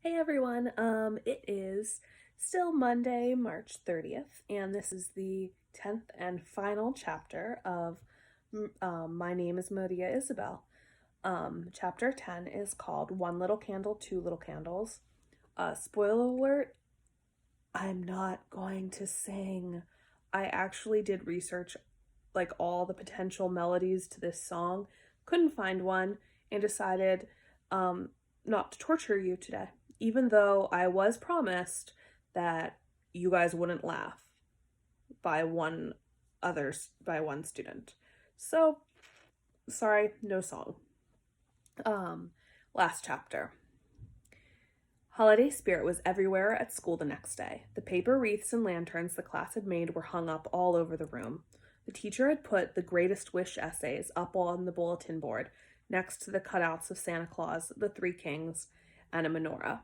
Hey everyone, it is still Monday, March 30th, and this is the 10th and final chapter of My Name is Maria Isabel. Chapter 10 is called One Little Candle, Two Little Candles. Spoiler alert, I'm not going to sing. I actually did research like all the potential melodies to this song, couldn't find one, and decided not to torture you today, even though I was promised that you guys wouldn't laugh by one student. So sorry, no song. Last chapter. Holiday spirit was everywhere at school the next day. The paper wreaths and lanterns the class had made were hung up all over the room. The teacher had put the greatest wish essays up on the bulletin board next to the cutouts of Santa Claus, the Three Kings, and a menorah.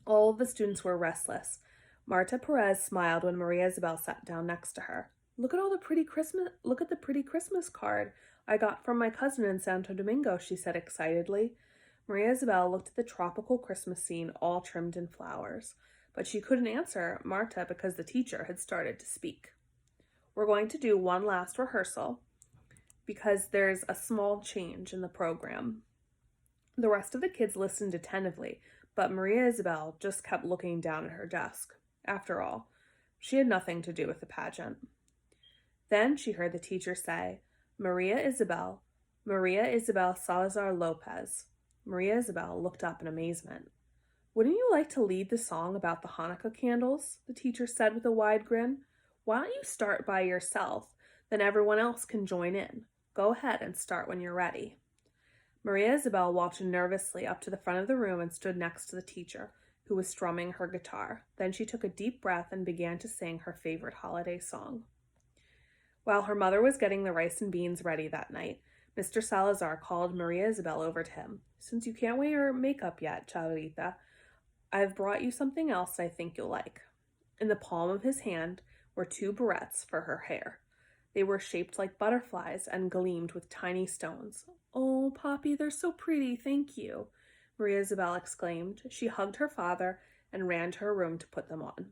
All of the students were restless. Marta Perez smiled when Maria Isabel sat down next to her. Look at the pretty Christmas card I got from my cousin in Santo Domingo, she said excitedly. Maria Isabel looked at the tropical Christmas scene all trimmed in flowers, but she couldn't answer Marta because the teacher had started to speak. We're going to do one last rehearsal because there's a small change in the program. The rest of the kids listened attentively, but Maria Isabel just kept looking down at her desk. After all, she had nothing to do with the pageant. Then she heard the teacher say, Maria Isabel Salazar Lopez. Maria Isabel looked up in amazement. Wouldn't you like to lead the song about the Hanukkah candles? The teacher said with a wide grin. Why don't you start by yourself? Then everyone else can join in. Go ahead and start when you're ready. Maria Isabel walked nervously up to the front of the room and stood next to the teacher, who was strumming her guitar. Then she took a deep breath and began to sing her favorite holiday song. While her mother was getting the rice and beans ready that night, Mr. Salazar called Maria Isabel over to him. Since you can't wear your makeup yet, Chavita, I've brought you something else I think you'll like. In the palm of his hand were two barrettes for her hair. They were shaped like butterflies and gleamed with tiny stones. Oh, Poppy, they're so pretty, thank you, Maria Isabel exclaimed. She hugged her father and ran to her room to put them on.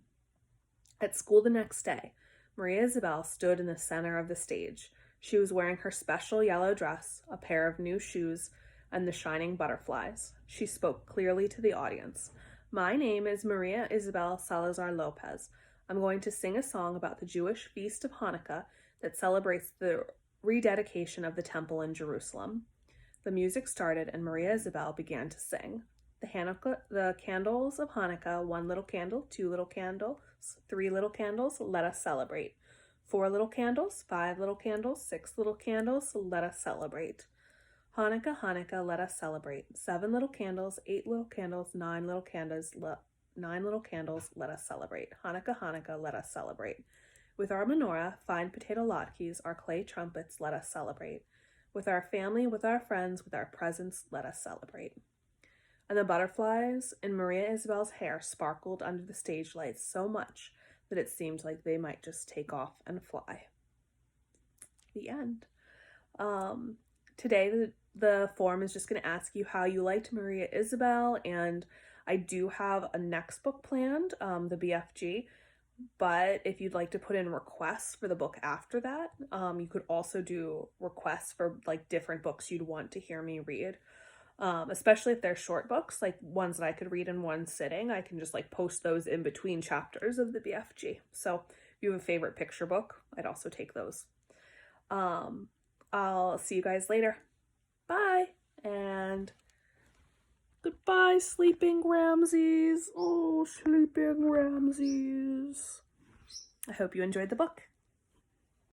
At school the next day, Maria Isabel stood in the center of the stage. She was wearing her special yellow dress, a pair of new shoes, and the shining butterflies. She spoke clearly to the audience. My name is Maria Isabel Salazar Lopez. I'm going to sing a song about the Jewish feast of Hanukkah that celebrates the rededication of the temple in Jerusalem. The music started and Maria Isabel began to sing. The candles of Hanukkah, one little candle, two little candles, three little candles, let us celebrate. 4 little candles, 5 little candles, 6 little candles, let us celebrate. Hanukkah, Hanukkah, let us celebrate. 7 little candles, 8 little candles, 9 little candles, 9 little candles, let us celebrate. Hanukkah, Hanukkah, let us celebrate. With our menorah, fine potato latkes, our clay trumpets, let us celebrate. With our family, with our friends, with our presents, let us celebrate. And the butterflies in Maria Isabel's hair sparkled under the stage lights so much that it seemed like they might just take off and fly. The end. Today, the form is just going to ask you how you liked Maria Isabel, and I do have a next book planned, the BFG, but if you'd like to put in requests for the book after that, you could also do requests for like different books you'd want to hear me read. Especially if they're short books, like ones that I could read in one sitting, I can just like post those in between chapters of the BFG. So if you have a favorite picture book, I'd also take those. I'll see you guys later. Bye. And goodbye, sleeping Ramses. Oh, sleeping Ramses. I hope you enjoyed the book.